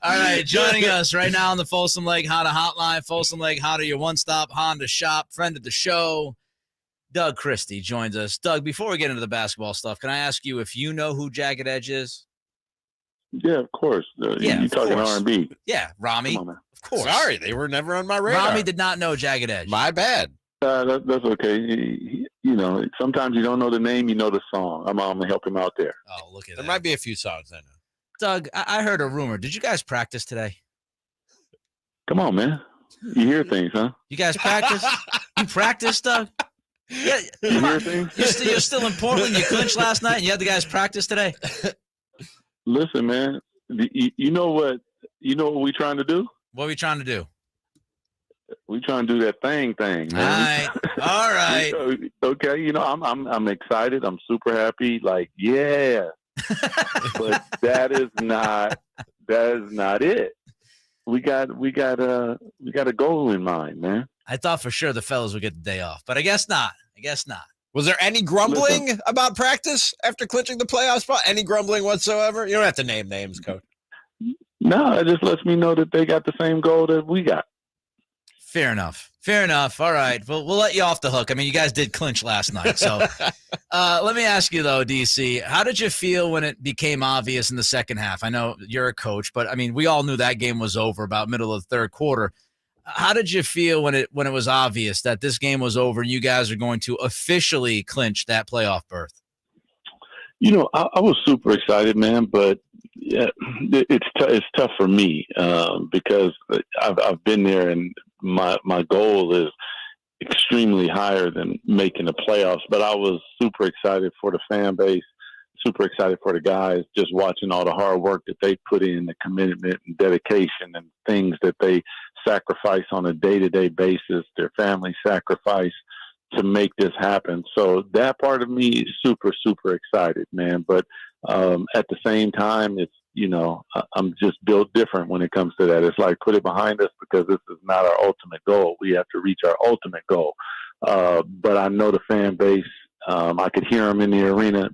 All right, joining us right now on the Folsom Lake Honda Hotline, Folsom Lake Honda, your one-stop Honda shop, friend of the show, Doug Christie joins us. Doug, before we get into the basketball stuff, can I ask you if you know who Jagged Edge is? Yeah, of course. You talking R&B? Yeah, Ramie. Come on, man. Of course. Sorry, they were never on my radar. Ramie did not know Jagged Edge. My bad. That's okay. You know, sometimes you don't know the name, you know the song. I'm gonna help him out there. Oh, look at that. There might be a few songs I know. Doug, I heard a rumor. Did you guys practice today? Come on, man. You hear things, huh? You guys practice? You practice, Doug? Yeah, you hear things? You're still in Portland. You clinched last night, and you had the guys practice today. Listen, man. You know what we trying to do? What are we trying to do? We trying to do that thing, man. All right. Okay. You know, I'm excited. I'm super happy. Like, yeah. But that is not it. We got a goal in mind, man. I thought for sure the fellas would get the day off, but I guess not. Was there any grumbling about practice after clinching the playoff spot? Any grumbling whatsoever? You don't have to name names, Coach. No, it just lets me know that they got the same goal that we got. Fair enough. All right. Well, we'll let you off the hook. I mean, you guys did clinch last night. So let me ask you, though, DC, how did you feel when it became obvious in the second half? I know you're a coach, but, I mean, we all knew that game was over about middle of the third quarter. How did you feel when it was obvious that this game was over and you guys are going to officially clinch that playoff berth? You know, I was super excited, man, but yeah, it's tough for me because I've been there, and my goal is extremely higher than making the playoffs. But I was super excited for the fan base, super excited for the guys, just watching all the hard work that they put in, the commitment and dedication and things that they sacrifice on a day-to-day basis, their family sacrifice to make this happen. So that part of me is super, super excited, man. But at the same time, it's, you know, I'm just built different when it comes to that. It's like, put it behind us because this is not our ultimate goal. We have to reach our ultimate goal. But I know the fan base. I could hear them in the arena.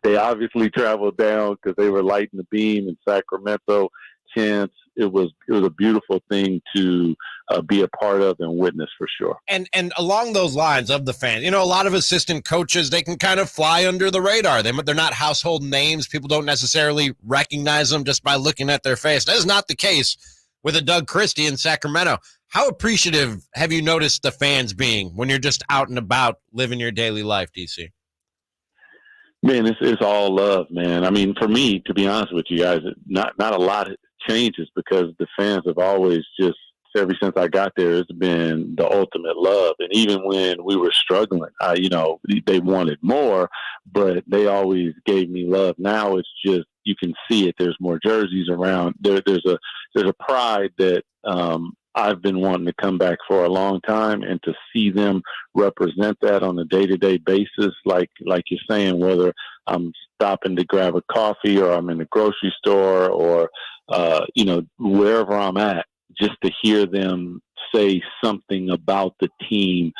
They obviously traveled down because they were lighting the beam in Sacramento. Chance. It was a beautiful thing to be a part of and witness for sure. And along those lines of the fans, you know, a lot of assistant coaches, they can kind of fly under the radar. They're not household names. People don't necessarily recognize them just by looking at their face. That is not the case with a Doug Christie in Sacramento. How appreciative have you noticed the fans being when you're just out and about living your daily life, DC? Man, it's all love, man. I mean, for me, to be honest with you guys, not a lot changes because the fans have always just, ever since I got there, it's been the ultimate love. And even when we were struggling, they wanted more, but they always gave me love. Now it's just, you can see it. There's more jerseys around. There's a pride that I've been wanting to come back for a long time, and to see them represent that on a day-to-day basis, like you're saying, whether I'm stopping to grab a coffee or I'm in the grocery store or wherever I'm at, just to hear them say something about the team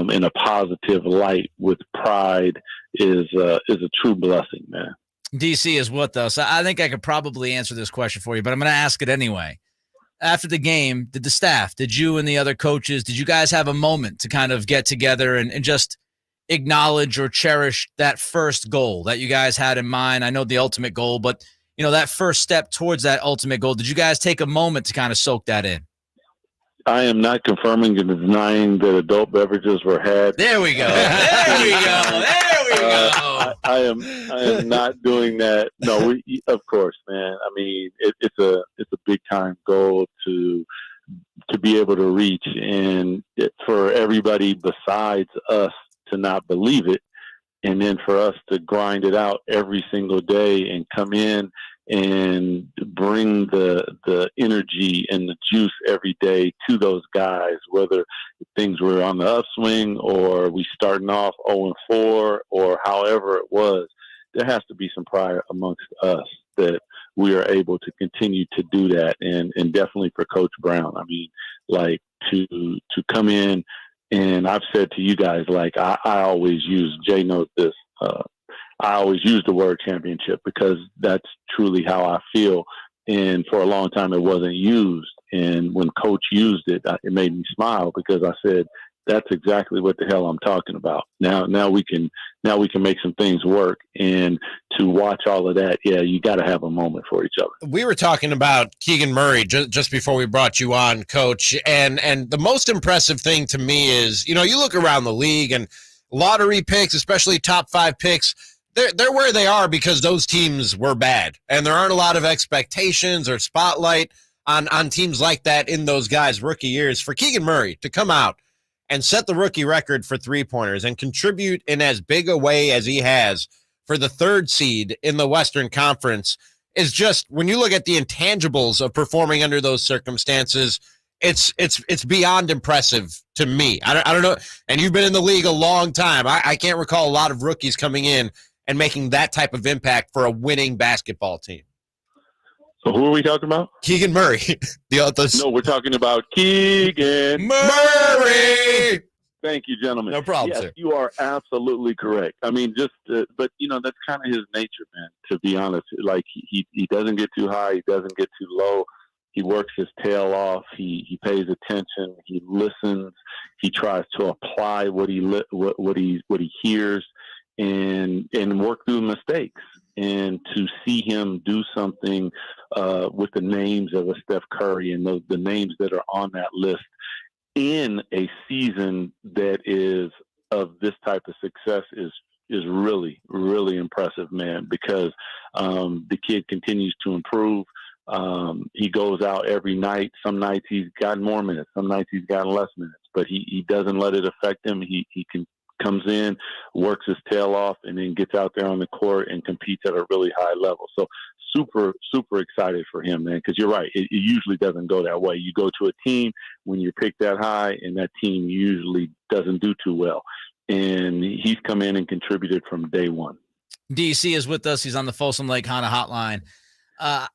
in a positive light with pride is a true blessing, man. DC is what, though? So I think I could probably answer this question for you, but I'm going to ask it anyway. After the game, did the staff, did you and the other coaches, did you guys have a moment to kind of get together and just acknowledge or cherish that first goal that you guys had in mind? I know the ultimate goal, but that first step towards that ultimate goal, did you guys take a moment to kind of soak that in? I am not confirming and denying that adult beverages were had. There we go. I am not doing that. No, of course, man. I mean, it's a big time goal to be able to reach, and for everybody besides us to not believe it, and then for us to grind it out every single day and come in and bring the energy and the juice every day to those guys, whether things were on the upswing or we starting off 0-4 or however it was. There has to be some pride amongst us that we are able to continue to do that. And definitely for Coach Brown, I mean, like to come in, and I've said to you guys, like I always use, Jay knows this, I always use the word championship because that's truly how I feel. And for a long time, it wasn't used. And when Coach used it, it made me smile because I said, that's exactly what the hell I'm talking about. Now we can make some things work. And to watch all of that, yeah, you got to have a moment for each other. We were talking about Keegan Murray just before we brought you on, Coach. And the most impressive thing to me is, you look around the league and lottery picks, especially top 5 picks, they're where they are because those teams were bad. And there aren't a lot of expectations or spotlight on teams like that in those guys' rookie years. For Keegan Murray to come out and set the rookie record for three-pointers and contribute in as big a way as he has for the 3rd seed in the Western Conference is just, when you look at the intangibles of performing under those circumstances, it's beyond impressive to me. I don't know, and you've been in the league a long time. I can't recall a lot of rookies coming in and making that type of impact for a winning basketball team. So who are we talking about? Keegan Murray. No, we're talking about Keegan Murray. Thank you, gentlemen. No problem, yes, sir. You are absolutely correct. I mean, but that's kind of his nature, man. To be honest, like he doesn't get too high, he doesn't get too low. He works his tail off. He pays attention. He listens. He tries to apply what he hears, and work through mistakes. And to see him do something with the names of a Steph Curry and the names that are on that list in a season that is of this type of success is really, really impressive, man, because the kid continues to improve. He goes out every night. Some nights he's gotten more minutes. Some nights he's gotten less minutes, but he doesn't let it affect him. He comes in, works his tail off, and then gets out there on the court and competes at a really high level. So super, super excited for him, man, because you're right. It usually doesn't go that way. You go to a team when you're picked that high, and that team usually doesn't do too well. And he's come in and contributed from day one. DC is with us. He's on the Folsom Lake Honda hotline.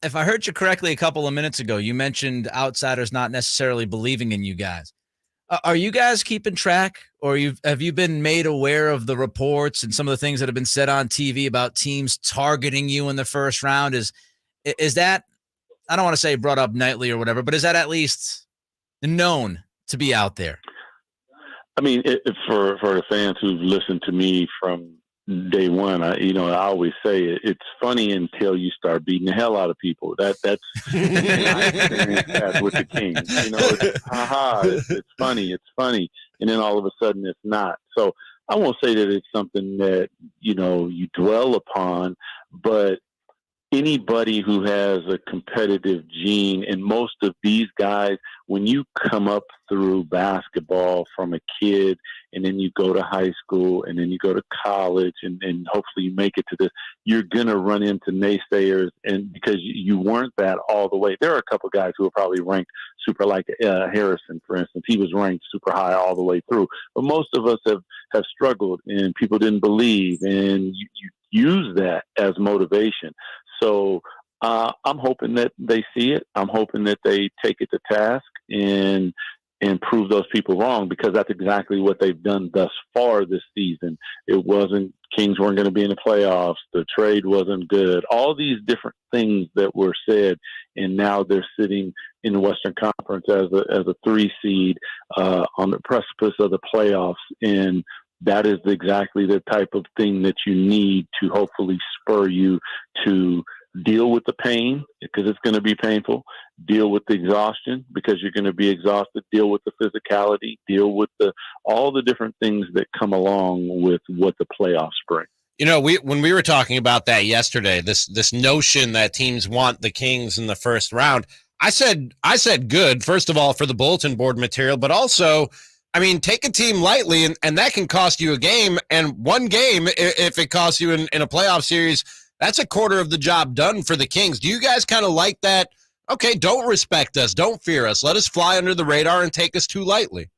If I heard you correctly a couple of minutes ago, you mentioned outsiders not necessarily believing in you guys. Are you guys keeping track, or have you been made aware of the reports and some of the things that have been said on TV about teams targeting you in the first round? Is that, I don't want to say brought up nightly or whatever, but is that at least known to be out there? I mean, for the fans who've listened to me from day one, I always say it's funny until you start beating the hell out of people. That's I experienced that with the Kings. It's funny, and then all of a sudden it's not. So I won't say that it's something that you dwell upon, but anybody who has a competitive gene, and most of these guys, when you come up through basketball from a kid and then you go to high school and then you go to college and hopefully you make it to this, you're going to run into naysayers, and because you weren't that all the way. There are a couple guys who are probably ranked super, like Harrison, for instance. He was ranked super high all the way through. But most of us have struggled, and people didn't believe, and you use that as motivation. So I'm hoping that they see it. I'm hoping that they take it to task and prove those people wrong, because that's exactly what they've done thus far this season. Kings weren't going to be in the playoffs. The trade wasn't good. All these different things that were said, and now they're sitting in the Western Conference as a 3 seed on the precipice of the playoffs, and that is exactly the type of thing that you need to hopefully spur you to deal with the pain, because it's going to be painful, deal with the exhaustion because you're going to be exhausted, deal with the physicality, deal with all the different things that come along with what the playoffs bring. When we were talking about that yesterday, this notion that teams want the Kings in the first round, I said good, first of all, for the bulletin board material, but also, I mean, take a team lightly, and that can cost you a game. And one game, if it costs you in a playoff series, that's a quarter of the job done for the Kings. Do you guys kind of like that? Okay, don't respect us. Don't fear us. Let us fly under the radar and take us too lightly.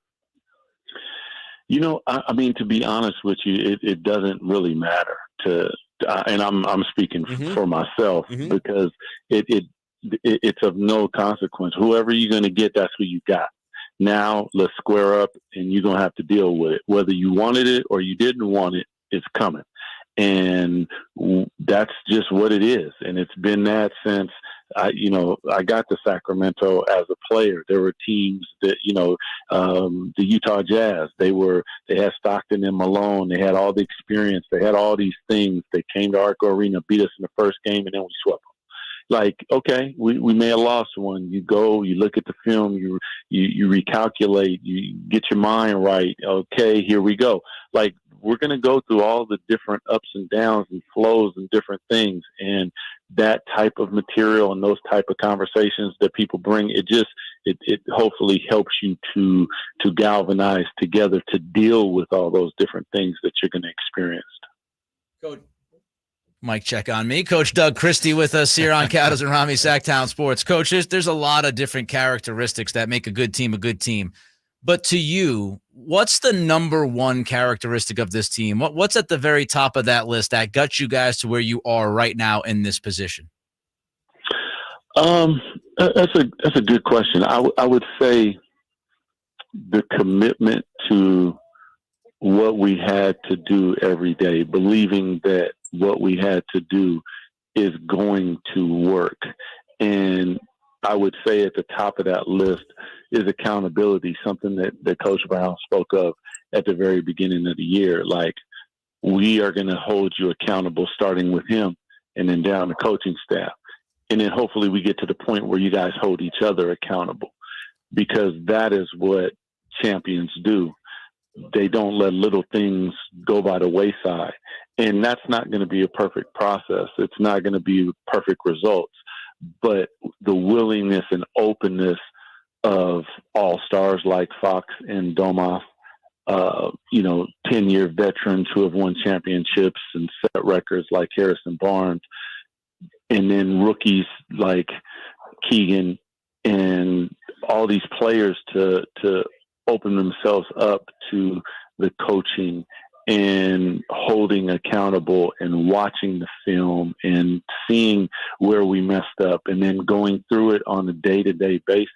I mean, to be honest with you, it doesn't really matter and I'm speaking for myself, because it's of no consequence. Whoever you're going to get, that's who you got. Now let's square up, and you're going to have to deal with it. Whether you wanted it or you didn't want it, it's coming. And that's just what it is. And it's been that since I got to Sacramento as a player. There were teams that, the Utah Jazz, they had Stockton and Malone. They had all the experience. They had all these things. They came to Arco Arena, beat us in the first game, and then we swept them. Like, okay, we may have lost one. You go, you look at the film, you recalculate, you get your mind right. Okay, here we go. Like, we're going to go through all the different ups and downs and flows and different things. And that type of material and those type of conversations that people bring, it hopefully helps you to galvanize together to deal with all those different things that you're going to experience. Coach. Mic check on me. Coach Doug Christie with us here on Cattles and Ramie, Sactown Sports. Coach, there's a lot of different characteristics that make a good team a good team. But to you, what's the number one characteristic of this team? What's at the very top of that list that got you guys to where you are right now in this position? That's a good question. I would say the commitment to what we had to do every day, believing that what we had to do is going to work. And I would say at the top of that list is accountability, something that Coach Brown spoke of at the very beginning of the year. Like, we are going to hold you accountable, starting with him and then down the coaching staff. And then hopefully we get to the point where you guys hold each other accountable, because that is what champions do. They don't let little things go by the wayside. And that's not going to be a perfect process. It's not going to be perfect results. But the willingness and openness of all-stars like Fox and Domas, 10-year veterans who have won championships and set records like Harrison Barnes, and then rookies like Keegan, and all these players to open themselves up to the coaching and holding accountable and watching the film and seeing where we messed up and then going through it on a day-to-day basis.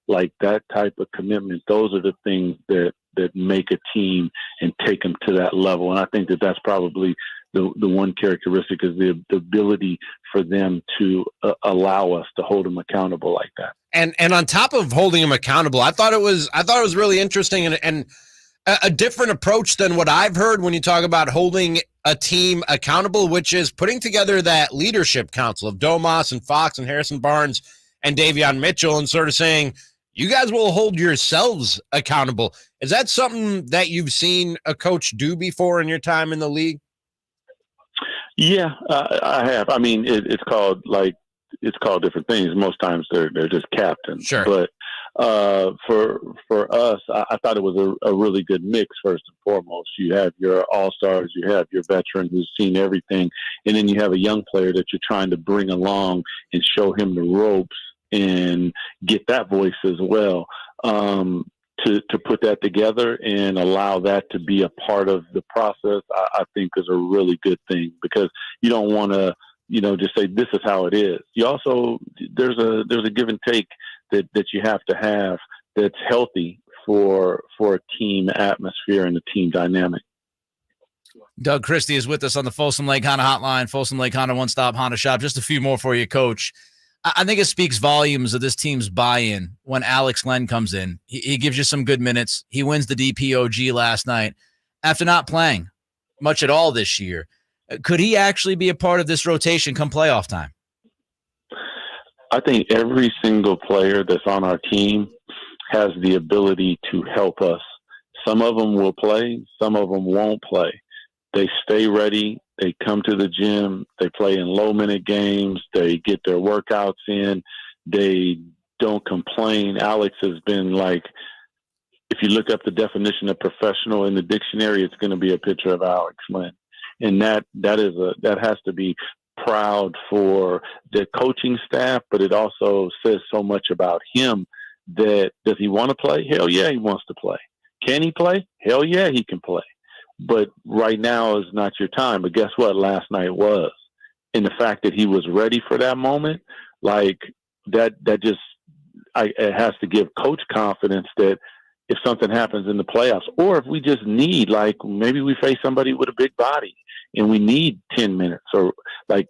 Like, that type of commitment, those are the things that make a team and take them to that level. And I think that that's probably the one characteristic, is the ability for them to allow us to hold them accountable like that. And on top of holding them accountable, I thought it was really interesting and a different approach than what I've heard when you talk about holding a team accountable, which is putting together that leadership council of Domas and Fox and Harrison Barnes and Davion Mitchell, and sort of saying, you guys will hold yourselves accountable. Is that something that you've seen a coach do before in your time in the league? Yeah, I have. I mean, it's called different things. Most times they're just captains. Sure. But for us, I thought it was a really good mix. First and foremost, you have your all-stars, you have your veteran who's seen everything, and then you have a young player that you're trying to bring along and show him the ropes and get that voice as well. To put that together and allow that to be a part of the process, I think is a really good thing, because you don't want to, just say this is how it is. You also, there's a give and take that you have to have that's healthy for a team atmosphere and a team dynamic. Doug Christie is with us on the Folsom Lake Honda Hotline. Folsom Lake Honda, one-stop Honda shop. Just a few more for you, Coach. I think it speaks volumes of this team's buy-in when Alex Len comes in. He gives you some good minutes. He wins the DPOG last night after not playing much at all this year. Could he actually be a part of this rotation come playoff time? I think every single player that's on our team has the ability to help us. Some of them will play. Some of them won't play. They stay ready. They come to the gym. They play in low-minute games. They get their workouts in. They don't complain. Alex has been like, if you look up the definition of professional in the dictionary, it's going to be a picture of Alex Len. And that has to be proud for the coaching staff, but it also says so much about him. That does he want to play? Hell yeah, he wants to play. Can he play? Hell yeah, he can play. But right now is not your time. But guess what? Last night was. And the fact that he was ready for that moment, like that just, it has to give coach confidence that if something happens in the playoffs, or if we just need, like maybe we face somebody with a big body and we need 10 minutes, or like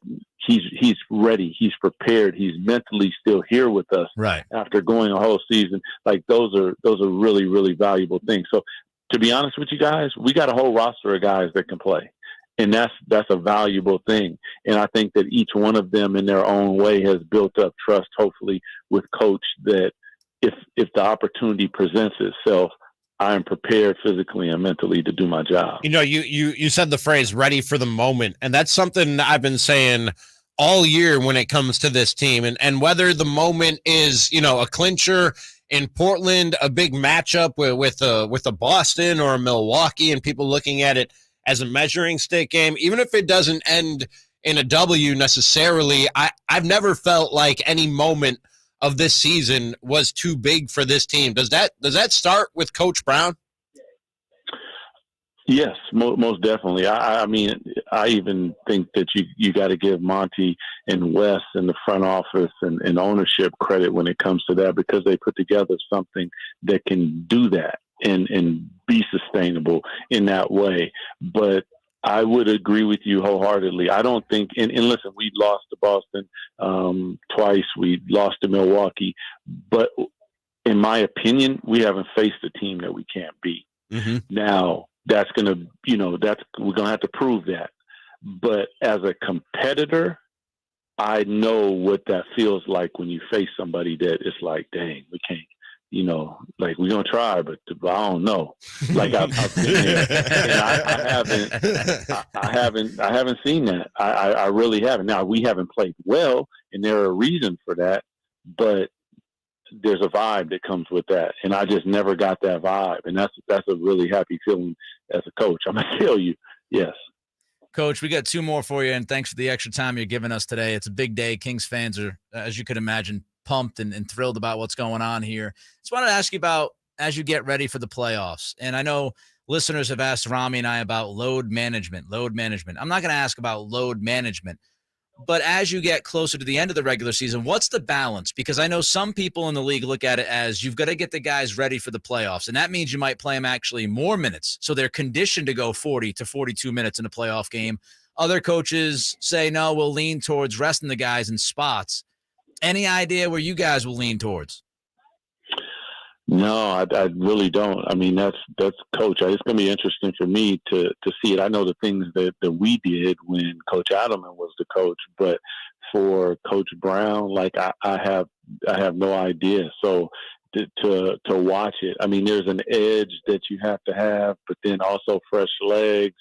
he's ready, he's prepared, he's mentally still here with us Right. after going a whole season. Like those are really, really valuable things. So to be honest with you guys, we got a whole roster of guys that can play. And that's a valuable thing. And I think that each one of them in their own way has built up trust, hopefully, with coach, that if the opportunity presents itself, I am prepared physically and mentally to do my job. You know, you said the phrase ready for the moment, and that's something I've been saying all year when it comes to this team. And whether the moment is, you know, a clincher in Portland, a big matchup with a Boston or a Milwaukee, and people looking at it as a measuring stick game, even if it doesn't end in a W necessarily, I've never felt like any moment of this season was too big for this team. Does that start with Coach Brown? Yes, most definitely. I mean, I even think that you got to give Monty and Wes and the front office and ownership credit when it comes to that, because they put together something that can do that and be sustainable in that way. But I would agree with you wholeheartedly. I don't think, and listen, we lost to Boston twice. We lost to Milwaukee. But in my opinion, we haven't faced a team that we can't beat. Mm-hmm. Now, that's going to, we're going to have to prove that. But as a competitor, I know what that feels like when you face somebody that it's like, dang, we can't. Like we're gonna try, but I don't know. Like I've been there, and I haven't seen that. I really haven't. Now we haven't played well, and there are reasons for that. But there's a vibe that comes with that, and I just never got that vibe, and that's a really happy feeling as a coach. I'm gonna tell you, yes. Coach, we got two more for you, and thanks for the extra time you're giving us today. It's a big day. Kings fans are, as you could imagine, pumped and thrilled about what's going on here. Just wanted to ask you about, as you get ready for the playoffs, and I know listeners have asked Ramie and I about load management. I'm not going to ask about load management, but as you get closer to the end of the regular season, what's the balance? Because I know some people in the league look at it as you've got to get the guys ready for the playoffs, and that means you might play them actually more minutes, so they're conditioned to go 40 to 42 minutes in a playoff game. Other coaches say, no, we'll lean towards resting the guys in spots. Any idea where you guys will lean towards? No, I really don't. I mean, that's Coach. It's going to be interesting for me to see it. I know the things that we did when Coach Adelman was the coach, but for Coach Brown, like I have no idea. So to watch it, I mean, there's an edge that you have to have, but then also fresh legs.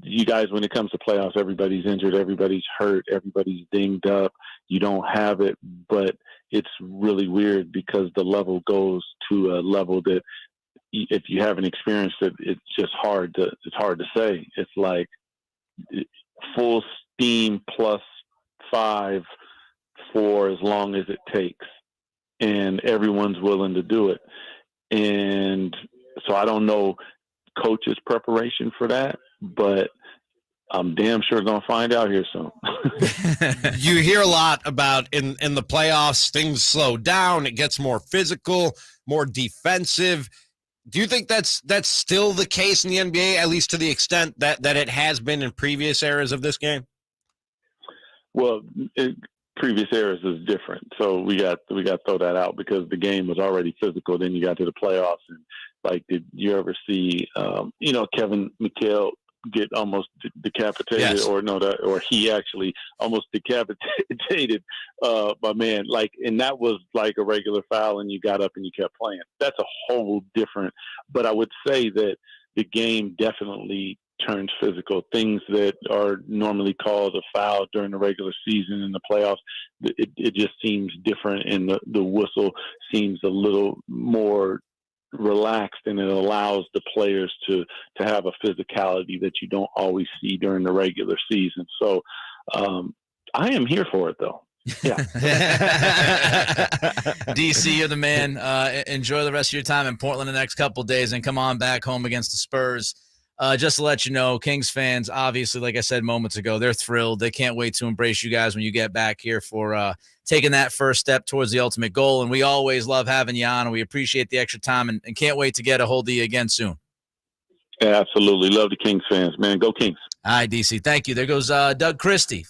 You guys, when it comes to playoffs, everybody's injured, everybody's hurt, everybody's dinged up. You don't have it, but it's really weird because the level goes to a level that if you haven't experienced it, it's just hard to say. It's like full steam plus 5 for as long as it takes, and everyone's willing to do it. And so I don't know coach's preparation for that, but I'm damn sure going to find out here soon. You hear a lot about in the playoffs, things slow down. It gets more physical, more defensive. Do you think that's still the case in the NBA, at least to the extent that it has been in previous eras of this game? Well, previous eras is different. So we got to throw that out because the game was already physical. Then you got to the playoffs, and like, did you ever see, Kevin McHale get almost decapitated? Yes. or he actually almost decapitated my man. Like, and that was like a regular foul, and you got up and you kept playing. That's a whole different. But I would say that the game definitely turns physical. Things that are normally called a foul during the regular season and the playoffs, it just seems different, and the whistle seems a little more relaxed, and it allows the players to have a physicality that you don't always see during the regular season. So I am here for it, though. Yeah. DC, you're the man. Enjoy the rest of your time in Portland the next couple of days, and come on back home against the Spurs. Just to let you know, Kings fans, obviously, like I said moments ago, they're thrilled. They can't wait to embrace you guys when you get back here for taking that first step towards the ultimate goal. And we always love having you on, and we appreciate the extra time, and can't wait to get a hold of you again soon. Yeah, absolutely. Love the Kings fans, man. Go Kings. All right, DC. Thank you. There goes Doug Christie.